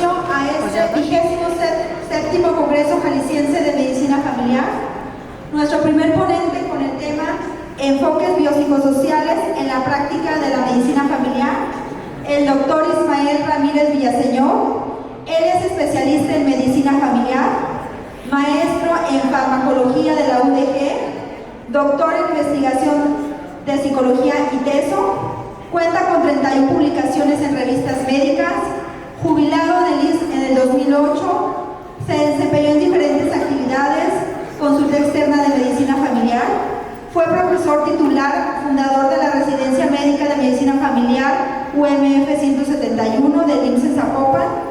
bienvenido a este 27º Congreso Jalisciense de Medicina Familiar. Nuestro primer ponente con el tema Enfoques biopsicosociales en la práctica de la medicina familiar, el doctor Ismael Ramírez Villaseñor. Él es especialista en medicina familiar, maestro en farmacología de la UDG, doctor en investigación de psicología y TESO, cuenta con 31 publicaciones en revistas médicas, jubilado del ISSSTE en el 2008, se desempeñó en diferentes actividades, consulta externa de medicina familiar, fue profesor titular, fundador de la Residencia Médica de Medicina Familiar UMF 171 del IMSS Zapopan,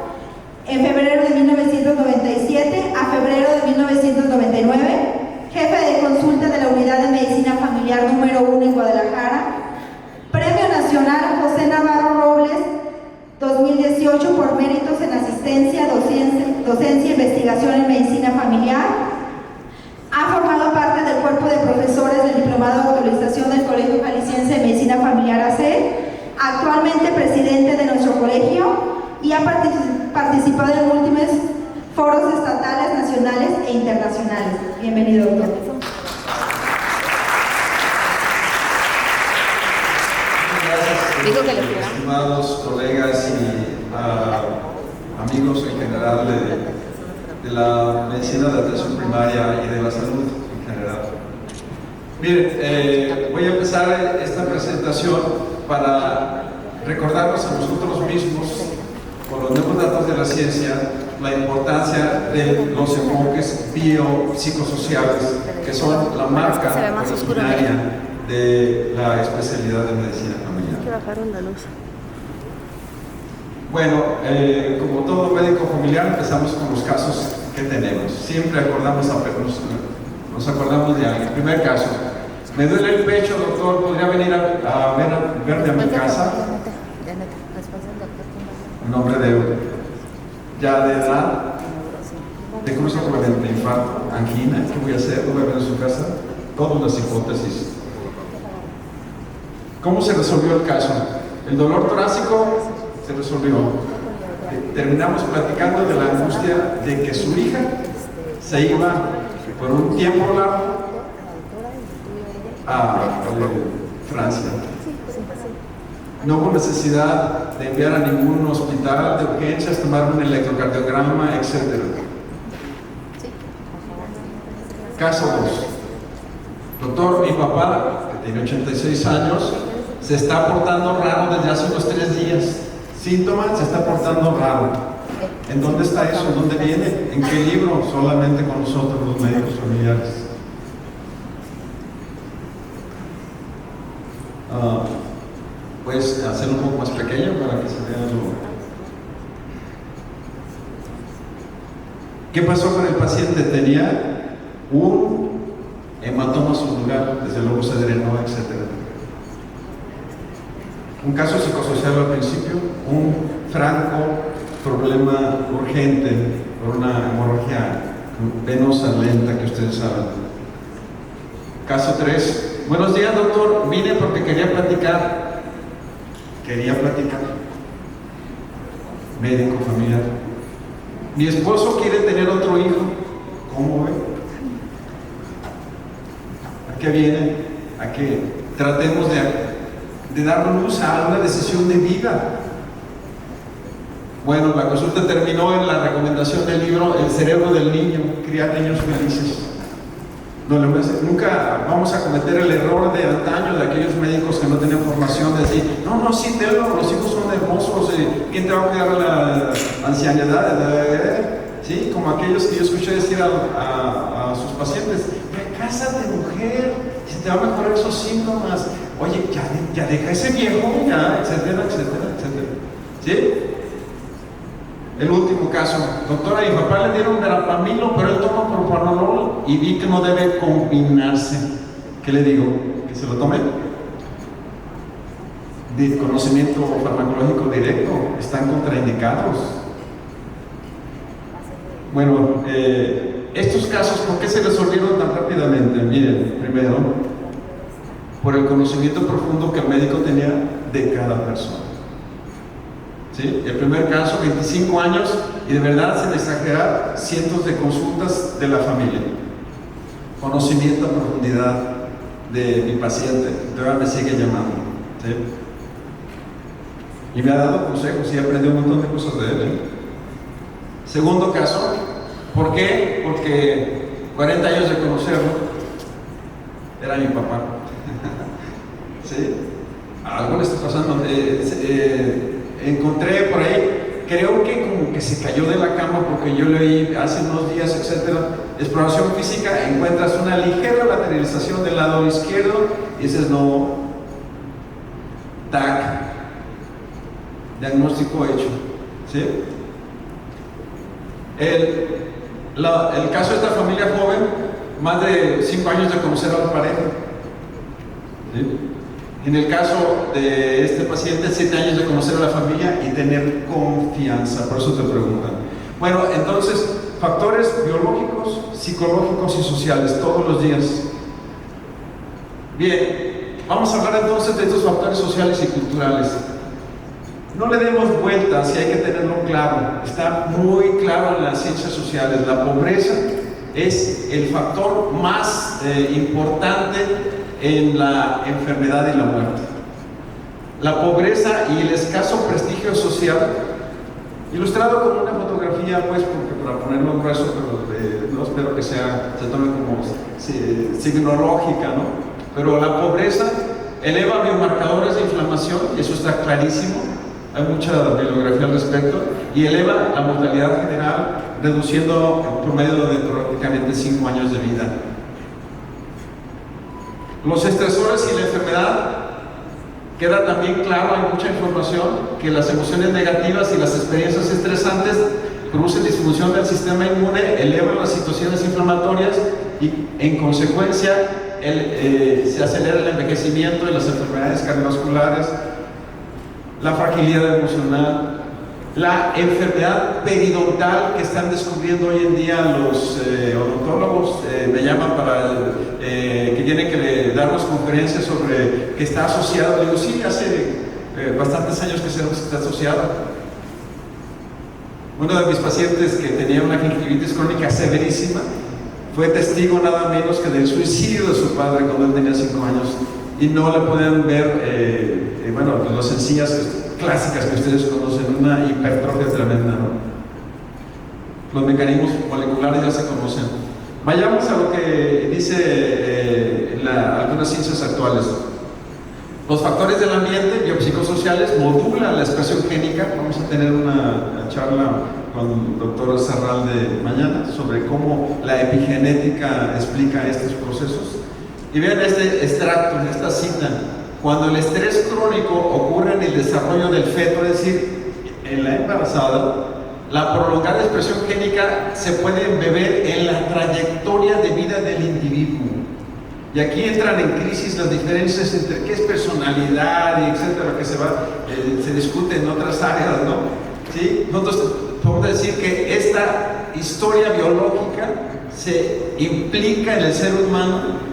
en febrero de 1997 a febrero de 1999, jefe de consulta de la Unidad de Medicina Familiar número 1 en Guadalajara, Premio Nacional José Navarro Robles 2018 por méritos en asistencia, docencia e investigación en medicina familiar. Ha formado parte del cuerpo de profesores del Diplomado de Actualización del Colegio Jalisciense de Medicina Familiar AC, actualmente presidente de nuestro colegio, y ha participado en múltiples foros estatales, nacionales e internacionales. Bienvenido, doctor. Gracias, estimados colegas y amigos en general de la medicina de atención primaria y de la salud en general. Miren, voy a empezar esta presentación para recordarnos a nosotros mismos, con los nuevos datos de la ciencia, la importancia de los enfoques biopsicosociales, que son la marca originaria de la especialidad de medicina familiar. Que bajaron la luz. Bueno, como todo médico familiar, empezamos con los casos que tenemos. Siempre nos acordamos de alguien. Primer caso: me duele el pecho, doctor, ¿podría venir a verme a mi casa? Un hombre ya de edad, de cruzo probablemente infarto, angina, ¿qué voy a hacer? ¿No voy a ver en su casa? Todas las hipótesis. ¿Cómo se resolvió el caso? El dolor torácico se resolvió. Terminamos platicando de la angustia de que su hija se iba por un tiempo largo a Francia. No hubo necesidad de enviar a ningún hospital de urgencias, tomar un electrocardiograma, etc. Caso 2. Doctor, mi papá, que tiene 86 años, se está portando raro desde hace unos 3 días. Síntomas: se está portando raro. ¿En dónde está eso? ¿Dónde viene? ¿En qué libro? Solamente con nosotros, los médicos familiares. Puedes hacerlo un poco más pequeño para que se vea algo. ¿Qué pasó con el paciente? Tenía un hematoma subdural, desde luego se drenó, etc. Un caso psicosocial al principio, un franco problema urgente por una hemorragia venosa lenta que ustedes saben. Caso 3. Buenos días, doctor, vine porque quería platicar. Médico familiar. Mi esposo quiere tener otro hijo. ¿Cómo ve? ¿A qué viene? A que tratemos de dar luz a una decisión de vida. Bueno, la consulta terminó en la recomendación del libro El cerebro del niño, criar niños felices. Nunca vamos a cometer el error de antaño de aquellos médicos que no tenían formación de decir, no, sí, los hijos son hermosos, ¿quién te va a cuidar la ancianidad? ¿Sí? Como aquellos que yo escuché decir a sus pacientes, cásate, mujer, si te va a mejorar esos síntomas, oye, ya deja ese viejo, ya, etcétera, etcétera, etcétera. ¿Sí? El último caso: doctora, a mi papá le dieron verapamilo, pero él toma propranolol y vi que no debe combinarse. ¿Qué le digo? ¿Que se lo tome? De conocimiento farmacológico directo, están contraindicados. Bueno, estos casos, ¿por qué se resolvieron tan rápidamente? Miren, primero, por el conocimiento profundo que el médico tenía de cada persona. ¿sí? El primer caso, 25 años, y de verdad, sin exagerar, cientos de consultas de la familia. Conocimiento a profundidad de mi paciente, todavía me sigue llamando, ¿sí? Y me ha dado consejos y he aprendido un montón de cosas de él, ¿eh? Segundo caso, ¿por qué? Porque 40 años de conocerlo, era mi papá. ¿Sí? Algo le está pasando. Encontré por ahí, creo que como que se cayó de la cama porque yo leí hace unos días, etcétera. Exploración física, encuentras una ligera lateralización del lado izquierdo y dices no, TAC, diagnóstico hecho, ¿sí? El caso de esta familia joven, más de 5 años de conocer a la pareja, ¿sí? En el caso de este paciente, 7 años de conocer a la familia y tener confianza, por eso te preguntan. Bueno, entonces, factores biológicos, psicológicos y sociales, todos los días. Bien, vamos a hablar entonces de estos factores sociales y culturales. No le demos vueltas y hay que tenerlo claro. Está muy claro en las ciencias sociales. La pobreza es el factor más importante en la enfermedad y la muerte. La pobreza y el escaso prestigio social, ilustrado con una fotografía, pues, porque para ponerlo grueso, pero no espero que se tome como signológica, ¿no? Pero la pobreza eleva biomarcadores de inflamación, y eso está clarísimo. Hay mucha bibliografía al respecto, y eleva la mortalidad general, reduciendo el promedio de prácticamente 5 años de vida. Los estresores y la enfermedad, queda también claro, hay mucha información, que las emociones negativas y las experiencias estresantes producen disfunción del sistema inmune, elevan las situaciones inflamatorias y en consecuencia se acelera el envejecimiento de las enfermedades cardiovasculares, la fragilidad emocional, la enfermedad periodontal que están descubriendo hoy en día los odontólogos, me llaman para que tienen que darnos conferencias sobre que está asociado. Digo, sí, hace bastantes años que sabemos que está asociado. Uno de mis pacientes que tenía una gingivitis crónica severísima fue testigo nada menos que del suicidio de su padre cuando él tenía 5 años, y no le pueden ver bueno, las sencillas clásicas que ustedes conocen, una hipertrofia tremenda, ¿no? Los mecanismos moleculares ya se conocen. Vayamos a lo que dice algunas ciencias actuales. Los factores del ambiente biopsicosociales modulan la expresión génica. Vamos a tener una charla con el doctor Zarralde mañana sobre cómo la epigenética explica estos procesos. Y vean este extracto, esta cita: cuando el estrés crónico ocurre en el desarrollo del feto, es decir, en la embarazada, la prolongada expresión génica se puede embeber en la trayectoria de vida del individuo. Y aquí entran en crisis las diferencias entre qué es personalidad y etcétera, que se discute en otras áreas, ¿no? ¿Sí? Nosotros podemos decir que esta historia biológica se implica en el ser humano,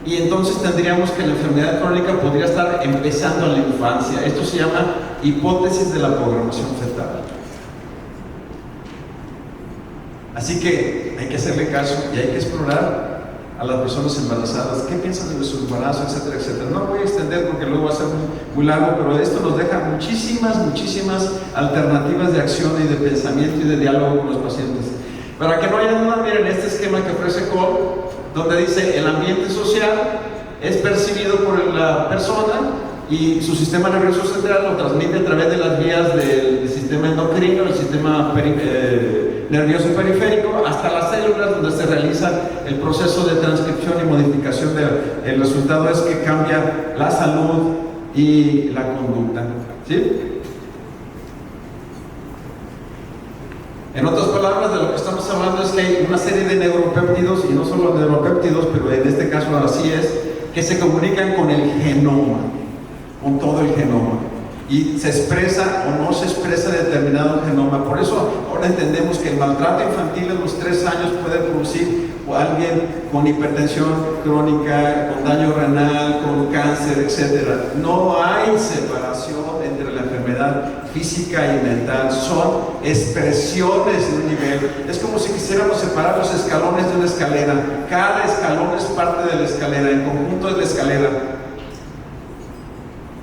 y entonces tendríamos que la enfermedad crónica podría estar empezando en la infancia. Esto se llama hipótesis de la programación fetal. Así que hay que hacerle caso y hay que explorar a las personas embarazadas, qué piensan de su embarazo, etcétera, etcétera. No voy a extender porque luego va a ser muy largo, pero esto nos deja muchísimas alternativas de acción y de pensamiento y de diálogo con los pacientes. Para que no haya duda, miren este esquema que ofrece Cole, donde dice el ambiente social es percibido por la persona y su sistema nervioso central lo transmite a través de las vías del sistema endocrino, el sistema nervioso periférico, hasta las células, donde se realiza el proceso de transcripción y modificación. El resultado es que cambia la salud y la conducta, ¿sí? En otras palabras, de lo que estamos hablando es que hay una serie de neuropéptidos, y no solo neuropéptidos, pero en este caso así es, que se comunican con el genoma, con todo el genoma, y se expresa o no se expresa determinado genoma. Por eso ahora entendemos que el maltrato infantil a los 3 años puede producir a alguien con hipertensión crónica, con daño renal, con cáncer, etc. No hay separación entre la enfermedad enfermedad física y mental, son expresiones de un nivel. Es como si quisiéramos separar los escalones de una escalera. Cada escalón es parte de la escalera, el conjunto es la escalera.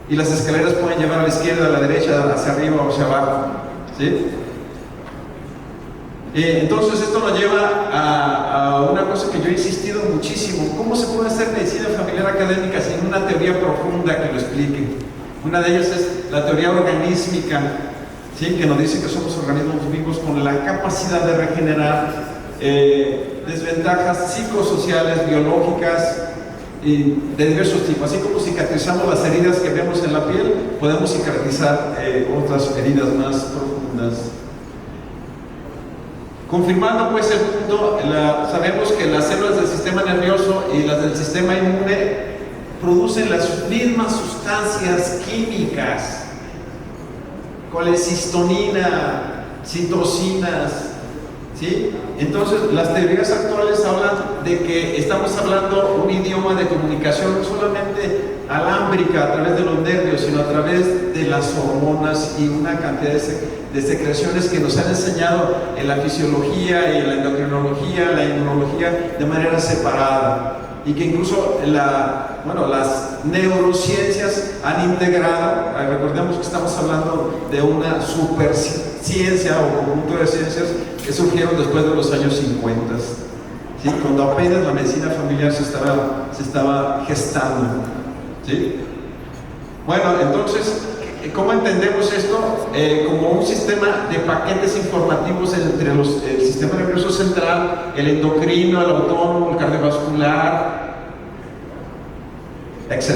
Y las escaleras pueden llevar a la izquierda, a la derecha, hacia arriba o hacia abajo, ¿sí? Entonces esto nos lleva a una cosa que yo he insistido muchísimo: ¿cómo se puede hacer medicina familiar académica sin una teoría profunda que lo explique? Una de ellas es la teoría organísmica, ¿sí? Que nos dice que somos organismos vivos con la capacidad de regenerar, desventajas psicosociales, biológicas y de diversos tipos. Así como cicatrizamos las heridas que vemos en la piel, podemos cicatrizar otras heridas más profundas. Confirmando pues el punto, sabemos que las células del sistema nervioso y las del sistema inmune producen las mismas sustancias químicas: colecistonina, citocinas, ¿sí? Entonces las teorías actuales hablan de que estamos hablando un idioma de comunicación no solamente alámbrica a través de los nervios, sino a través de las hormonas y una cantidad de secreciones que nos han enseñado en la fisiología y en la endocrinología, la inmunología, de manera separada, y que incluso las neurociencias han integrado. Recordemos que estamos hablando de una superciencia o conjunto de ciencias que surgieron después de los años 50, ¿sí? Cuando apenas la medicina familiar se estaba gestando, ¿sí? Bueno, entonces, ¿cómo entendemos esto? Como un sistema de paquetes informativos entre el sistema nervioso central, el endocrino, el autónomo, el cardiovascular, etc.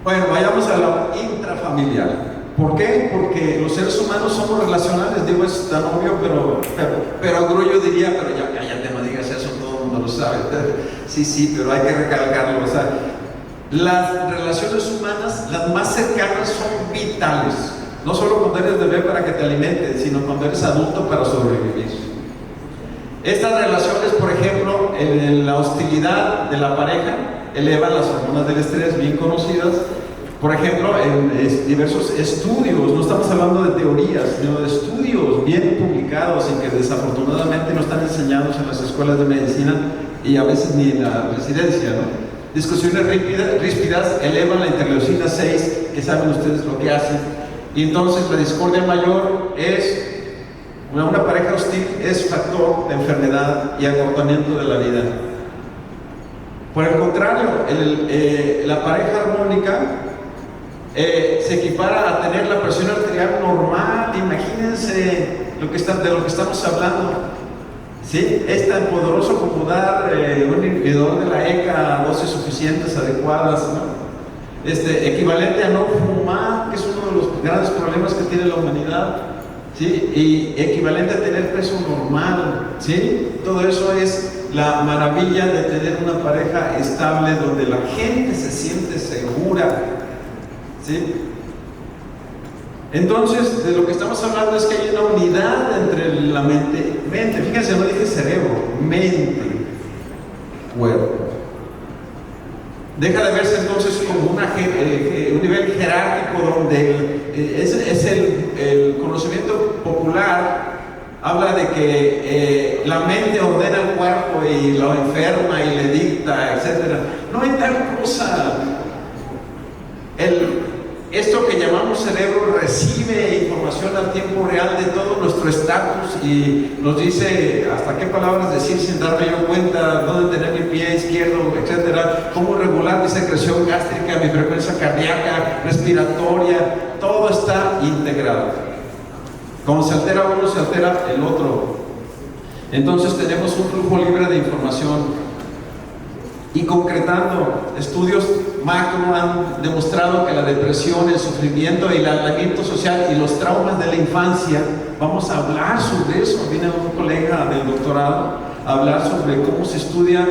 Bueno, vayamos a lo intrafamiliar. ¿Por qué? Porque los seres humanos somos relacionales. Digo, es tan obvio, pero Grullo diría: pero ya cállate, no digas eso, todo el mundo lo sabe. Sí, pero hay que recalcarlo. O sea, las relaciones humanas, las más cercanas, son vitales. No solo cuando eres bebé para que te alimenten, sino cuando eres adulto para sobrevivir. Estas relaciones, por ejemplo, en la hostilidad de la pareja, elevan las hormonas del estrés, bien conocidas. Por ejemplo, en diversos estudios, no estamos hablando de teorías, sino de estudios bien publicados y que desafortunadamente no están enseñados en las escuelas de medicina y a veces ni en la residencia, ¿no? Discusiones ríspidas elevan la interleucina 6, que saben ustedes lo que hacen. Y entonces la discordia mayor es una pareja hostil, es factor de enfermedad y acortamiento de la vida. Por el contrario, la pareja armónica se equipara a tener la presión arterial normal. Imagínense de lo que estamos hablando, ¿sí? Es tan poderoso como dar un inhibidor de la ECA a dosis suficientes, adecuadas, ¿no? Equivalente a no fumar, que es uno de los grandes problemas que tiene la humanidad, ¿sí? Y equivalente a tener peso normal, ¿sí? Todo eso es la maravilla de tener una pareja estable donde la gente se siente segura, ¿sí? Entonces, de lo que estamos hablando es que hay una unidad entre la mente, fíjense, no dije cerebro, mente, cuerpo. Deja de verse entonces como un nivel jerárquico donde es el conocimiento popular habla de que la mente ordena el cuerpo y lo enferma y le dicta, etc. No hay tal cosa. Esto que llamamos cerebro recibe información al tiempo real de todo nuestro estatus y nos dice hasta qué palabras decir sin darme yo cuenta, dónde tener mi pie izquierdo, etcétera, cómo regular mi secreción gástrica, mi frecuencia cardíaca, respiratoria, todo está integrado. Como se altera uno, se altera el otro. Entonces tenemos un flujo libre de información. Y concretando, estudios macro han demostrado que la depresión, el sufrimiento, el aislamiento social y los traumas de la infancia, vamos a hablar sobre eso. Viene un colega del doctorado a hablar sobre cómo se estudia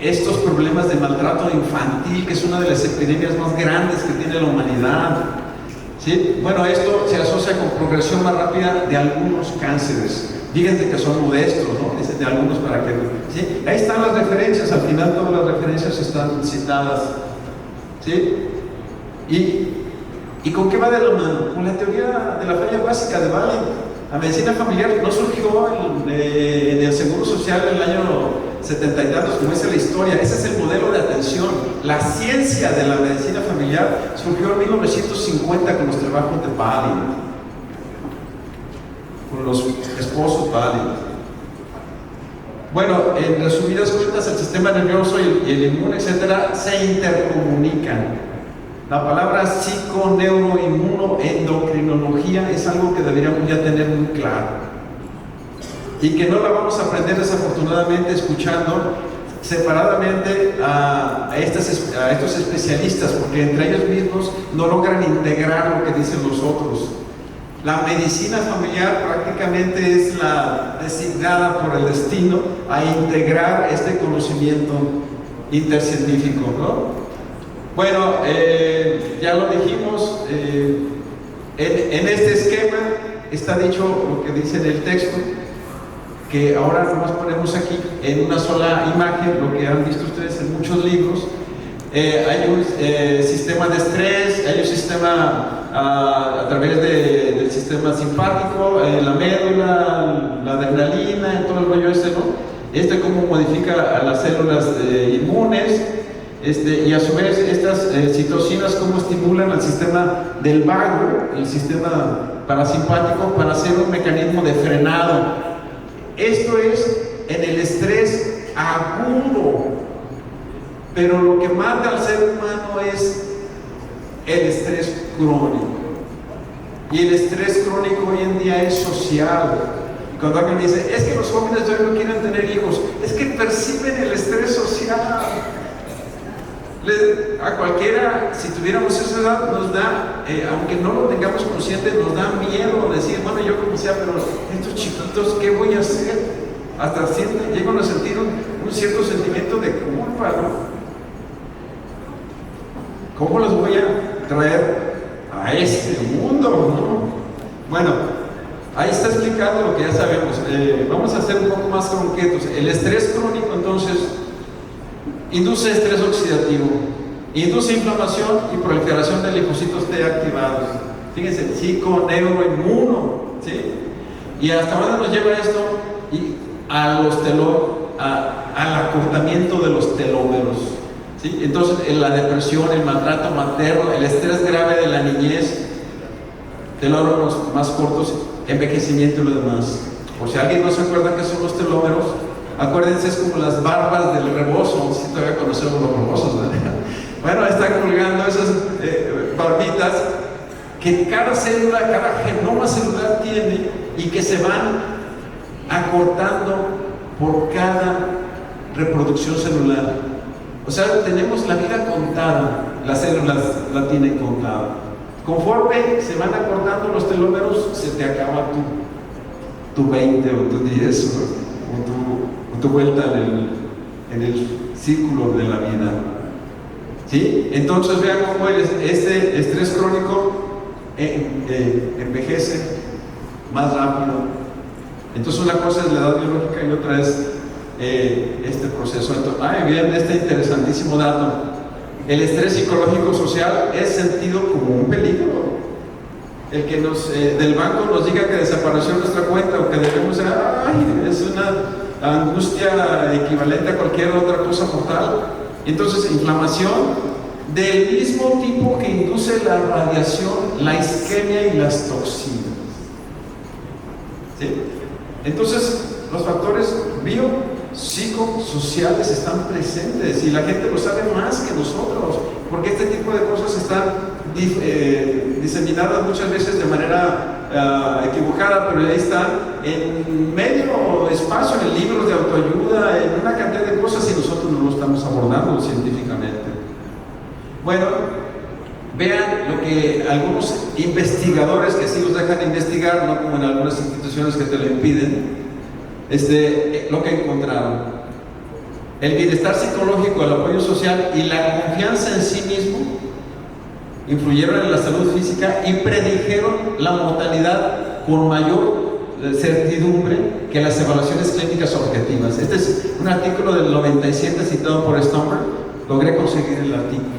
estos problemas de maltrato infantil, que es una de las epidemias más grandes que tiene la humanidad. ¿Sí? Bueno, esto se asocia con progresión más rápida de algunos cánceres. Fíjense que son modestos, ¿no? Dicen de algunos para que... ¿sí? Ahí están las referencias, al final todas las referencias están citadas. ¿Sí? ¿Y con qué va de la mano? Con la teoría de la falla básica de Valen. La medicina familiar no surgió en el Seguro Social en el año 70 y tantos, como dice la historia. Ese es el modelo de atención. La ciencia de la medicina familiar surgió en 1950 con los trabajos de Valen, con los esposos Valen. Bueno, en resumidas cuentas, el sistema nervioso y el inmune, etcétera, se intercomunican. La palabra psiconeuroinmunoendocrinología es algo que deberíamos ya tener muy claro y que no la vamos a aprender desafortunadamente escuchando separadamente a estos especialistas, porque entre ellos mismos no logran integrar lo que dicen los otros. La medicina familiar prácticamente es la designada por el destino a integrar este conocimiento intercientífico, ¿no? Bueno, ya lo dijimos, en este esquema está dicho lo que dice en el texto, que ahora nomás ponemos aquí en una sola imagen, lo que han visto ustedes en muchos libros. Hay un sistema de estrés, hay un sistema a través del sistema simpático, la médula, la adrenalina, todo el rollo ese, ¿no? Cómo modifica a las células inmunes. Y a su vez estas citocinas cómo estimulan al sistema del vago, el sistema parasimpático, para hacer un mecanismo de frenado. Esto es en el estrés agudo, pero lo que mata al ser humano es el estrés crónico. Y el estrés crónico hoy en día es social. Y cuando alguien dice, es que los jóvenes de hoy no quieren tener hijos, es que perciben el estrés social. A cualquiera, si tuviéramos esa edad, nos da, aunque no lo tengamos consciente, nos da miedo decir, bueno, yo como sea, pero estos chiquitos, ¿qué voy a hacer? Hasta llegan a sentir un cierto sentimiento de culpa, ¿no? ¿Cómo los voy a traer a este mundo, ¿no? Bueno, ahí está explicando lo que ya sabemos. Vamos a ser un poco más concretos. El estrés crónico, entonces, induce estrés oxidativo, induce inflamación y proliferación de linfocitos T activados. Fíjense, psiconeuroinmuno, ¿sí? ¿Y hasta dónde nos lleva esto? Al acortamiento de los telómeros, ¿sí? Entonces, la depresión, el maltrato materno, el estrés grave de la niñez, telómeros más cortos, envejecimiento y lo demás. Por si alguien no se acuerda qué son los telómeros, acuérdense, es como las barbas del rebozo, si todavía conocemos los rebozos, ¿verdad? Bueno, están colgando esas barbitas que cada célula, cada genoma celular tiene y que se van acortando por cada reproducción celular. O sea, tenemos la vida contada, las células la tienen contada. Conforme se van acortando los telómeros, se te acaba tu 20 o tu 10 o tu vuelta en el círculo de la vida. ¿Sí? Entonces vean cómo este estrés crónico envejece más rápido. Entonces una cosa es la edad biológica y otra es este proceso. Entonces, bien, este interesantísimo dato. El estrés psicológico social es sentido como un peligro. El que del banco nos diga que desapareció nuestra cuenta o que debemos, es una angustia equivalente a cualquier otra cosa mortal. Entonces, inflamación del mismo tipo que induce la radiación, la isquemia y las toxinas. ¿Sí? Entonces, los factores biopsicosociales están presentes y la gente lo sabe más que nosotros, porque este tipo de cosas están diseminadas muchas veces de manera equivocada, pero ahí están en medio espacio, en libros de autoayuda, en una cantidad de cosas, y nosotros no lo estamos abordando científicamente. Bueno, vean lo que algunos investigadores que sí los dejan investigar, no como en algunas instituciones que te lo impiden, lo que encontraron. El bienestar psicológico, el apoyo social y la confianza en sí mismo influyeron en la salud física y predijeron la mortalidad con mayor certidumbre que las evaluaciones clínicas objetivas. Este es un artículo del 97 citado por Stomberg. Logré conseguir el artículo.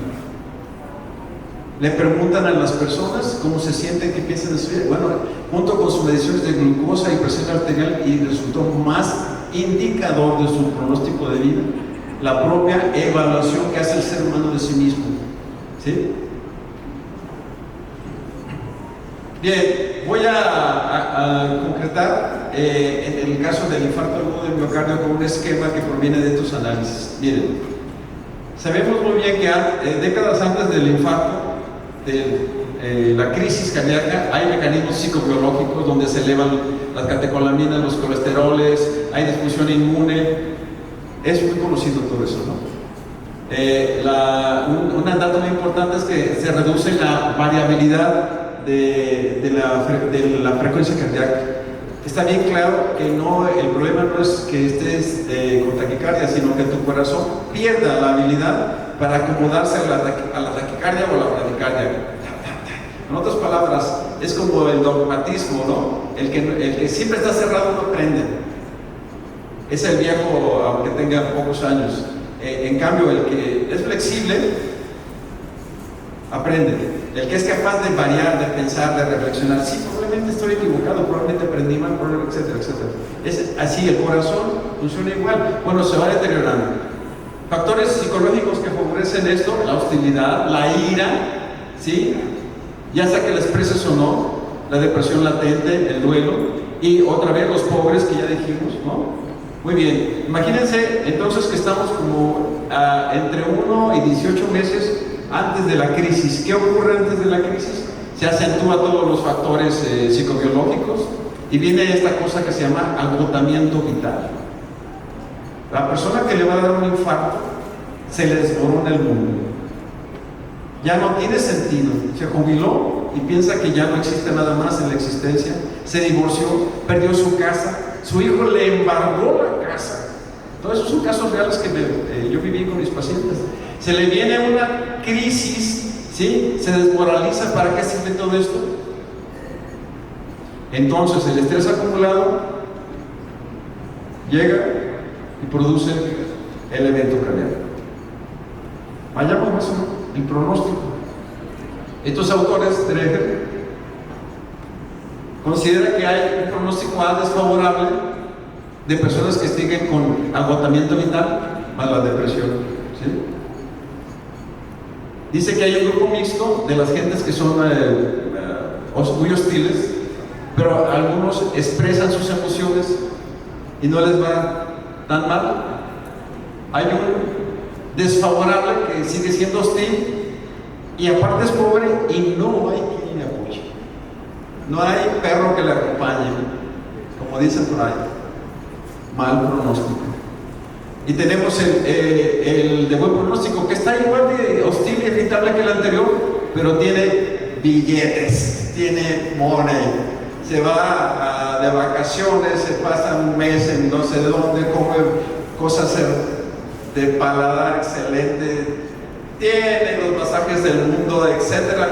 Le preguntan a las personas cómo se sienten, qué piensan de su vida. Bueno, junto con sus mediciones de glucosa y presión arterial, y resultó más indicador de su pronóstico de vida la propia evaluación que hace el ser humano de sí mismo. ¿Sí? Bien, voy a concretar en el caso del infarto agudo del miocardio con un esquema que proviene de estos análisis. Miren, sabemos muy bien que décadas antes del infarto, de la crisis cardíaca, hay mecanismos psicobiológicos donde se elevan las catecolaminas, los colesteroles, hay disfunción inmune. Es muy conocido todo eso, ¿no? Un dato muy importante es que se reduce la variabilidad de la frecuencia cardíaca. Está bien claro que el problema no es que estés con taquicardia, sino que tu corazón pierda la habilidad para acomodarse a la taquicardia o a la bradicardia. En otras palabras, es como el dogmatismo, ¿no? El que siempre está cerrado no aprende. Es el viejo, aunque tenga pocos años. En cambio, el que es flexible, aprende. El que es capaz de variar, de pensar, de reflexionar. Sí, probablemente estoy equivocado, probablemente aprendí mal, etcétera, etcétera. Es así, el corazón funciona igual. Bueno, se va deteriorando. Factores psicológicos que favorecen esto: la hostilidad, la ira, ¿sí? Ya sea que la expreses o no, la depresión latente, el duelo, y otra vez los pobres que ya dijimos, ¿no? Muy bien, imagínense entonces que estamos como entre 1 y 18 meses antes de la crisis. ¿Qué ocurre antes de la crisis? Se acentúa todos los factores psicobiológicos y viene esta cosa que se llama agotamiento vital. La persona que le va a dar un infarto se le desmorona el mundo. Ya no tiene sentido. Se jubiló y piensa que ya no existe nada más en la existencia. Se divorció, perdió su casa. Su hijo le embargó la casa. Todos esos son casos reales que yo viví con mis pacientes. Se le viene una crisis, ¿sí? Se desmoraliza. ¿Para qué sirve todo esto? Entonces el estrés acumulado llega y produce el evento cardíaco. Vayamos más o menos el pronóstico. Estos autores, Dreher, considera que hay un pronóstico desfavorable de personas que siguen con agotamiento vital más la depresión, ¿sí? Dice que hay un grupo mixto de las gentes que son muy hostiles, pero algunos expresan sus emociones y no les va tan mal. Hay un desfavorable que sigue siendo hostil y aparte es pobre y no hay quien le apoye. No hay perro que le acompañe, como dicen por ahí. Mal pronóstico. Y tenemos el de buen pronóstico, que está igual de hostil y irritable que el anterior, pero tiene billetes, tiene money. Se va de vacaciones, se pasa un mes en no sé dónde, come cosas de paladar excelente, tiene los masajes del mundo, etcétera.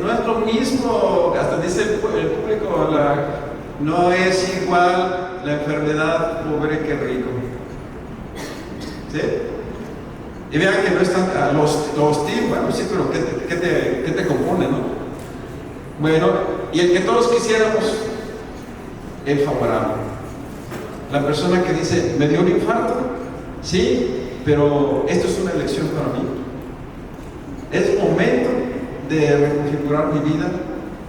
No es lo mismo, hasta dice el público, no es igual la enfermedad pobre que rico. ¿Sí? Y vean que no es tan lo hostil, bueno, sí, pero ¿qué te compone, no? Bueno, y el que todos quisiéramos, el favorable. La persona que dice, me dio un infarto, sí, pero esto es una elección para mí. Es momento de reconfigurar mi vida,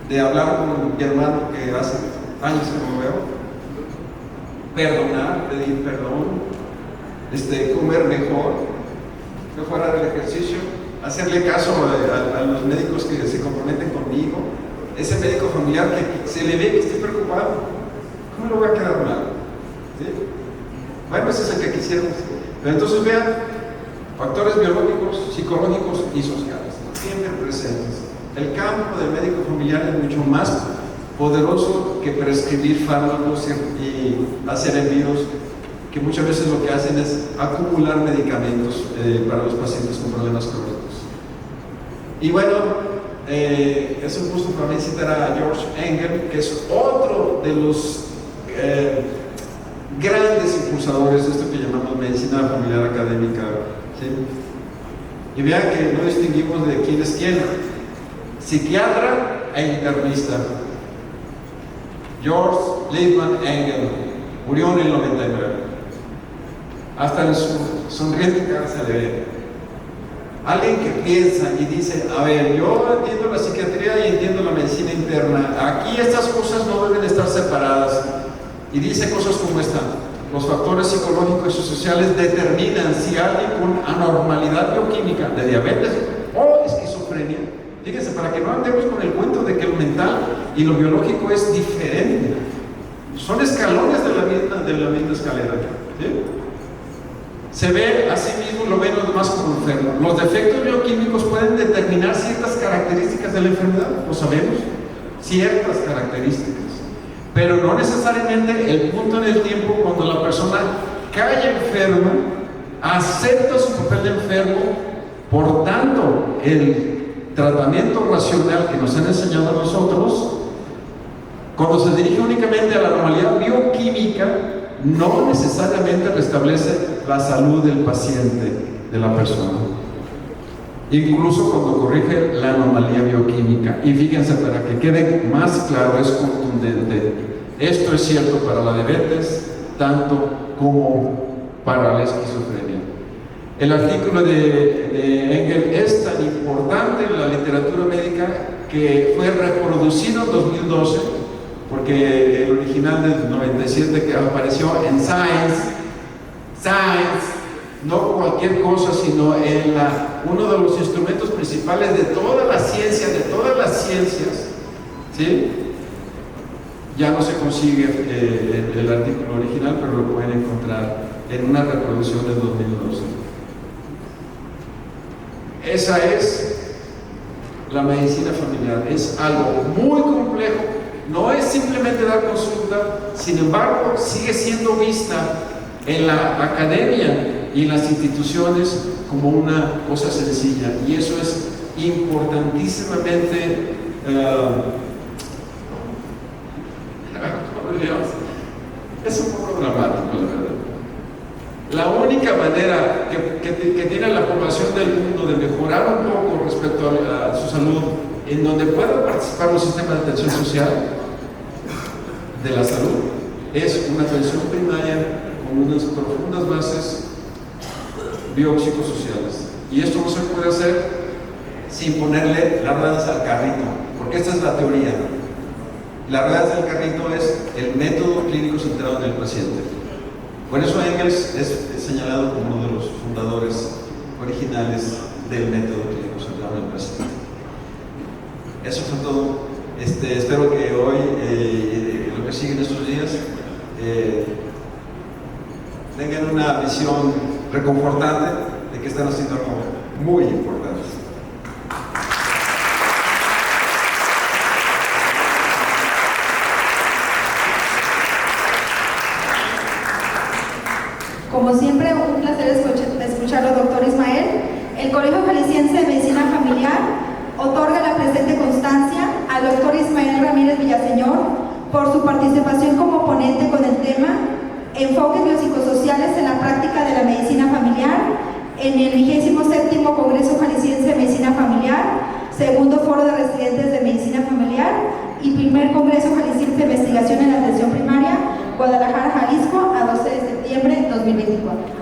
de hablar con mi hermano que hace años que no veo, perdonar, pedir perdón, comer mejor, mejorar el ejercicio, hacerle caso a los médicos que se comprometen conmigo, ese médico familiar que se le ve que esté preocupado, ¿cómo lo voy a quedar mal? ¿Sí? Bueno, ese es el que quisiéramos. Pero entonces vean, factores biológicos, psicológicos y sociales, siempre presentes. El campo del médico familiar es mucho más poderoso que prescribir fármacos y hacer envíos, que muchas veces lo que hacen es acumular medicamentos para los pacientes con problemas crónicos. Y bueno, es un gusto para mí citar a George Engel, que es otro de los grandes impulsadores de esto que llamamos medicina familiar académica, ¿sí? Y vean que no distinguimos de quién es quién, psiquiatra e internista. George Liebman Engel murió en el 99. Hasta en su sonriente cara se le ve. Alguien que piensa y dice, a ver, yo entiendo la psiquiatría y entiendo la medicina interna, aquí estas cosas no deben estar separadas. Y dice cosas como esta: los factores psicológicos y sociales determinan si alguien con anormalidad bioquímica de diabetes o esquizofrenia, fíjense, para que no andemos con el cuento de que lo mental y lo biológico es diferente, son escalones de la misma escalera, ¿sí? Se ve a sí mismo, lo ven los demás como enfermo. Los defectos bioquímicos pueden determinar ciertas características de la enfermedad, lo sabemos, ciertas características, pero no necesariamente el punto en el tiempo cuando la persona cae enferma, acepta su papel de enfermo. Por tanto, el tratamiento racional que nos han enseñado a nosotros, cuando se dirige únicamente a la normalidad bioquímica, no necesariamente restablece la salud del paciente, de la persona, incluso cuando corrige la anomalía bioquímica. Y fíjense, para que quede más claro, es contundente. Esto es cierto para la diabetes, tanto como para la esquizofrenia. El artículo de Engel es tan importante en la literatura médica que fue reproducido en 2012, porque el original del 97 que apareció en Science, no cualquier cosa, sino en uno de los instrumentos principales de toda la ciencia, de todas las ciencias, ¿sí? Ya no se consigue el artículo original, pero lo pueden encontrar en una reproducción de 2012. Esa es la medicina familiar. Es algo muy complejo, no es simplemente dar consulta, sin embargo, sigue siendo vista en la academia y en las instituciones como una cosa sencilla, y eso es importantísimamente es un poco dramático, la verdad. La única manera que tiene la población del mundo de mejorar un poco respecto a su salud, en donde pueda participar un sistema de atención social de la salud, es una atención primaria con unas profundas bases biopsicosociales. Y esto no se puede hacer sin ponerle las ruedas al carrito, porque esta es la teoría. Las ruedas del carrito es el método clínico centrado en el paciente. Por eso Engels es señalado como uno de los fundadores originales del método clínico centrado en el paciente. Eso fue todo. Espero que hoy, lo que sigue en estos días, tengan una visión reconfortante de que están haciendo algo muy importante. Como siempre, un placer escucharlo, doctor Ismael. El Colegio Jalisciense de Medicina Familiar otorga la presente constancia al doctor Ismael Ramírez Villaseñor por su participación como ponente con el tema Enfoques biopsicosociales en la práctica de la medicina familiar en el 27º Congreso Jalisciense de Medicina Familiar, segundo Foro de Residentes de Medicina Familiar y primer Congreso Jalisciense de Investigación en la Atención Primaria, Guadalajara, Jalisco, a 12 de septiembre de 2024.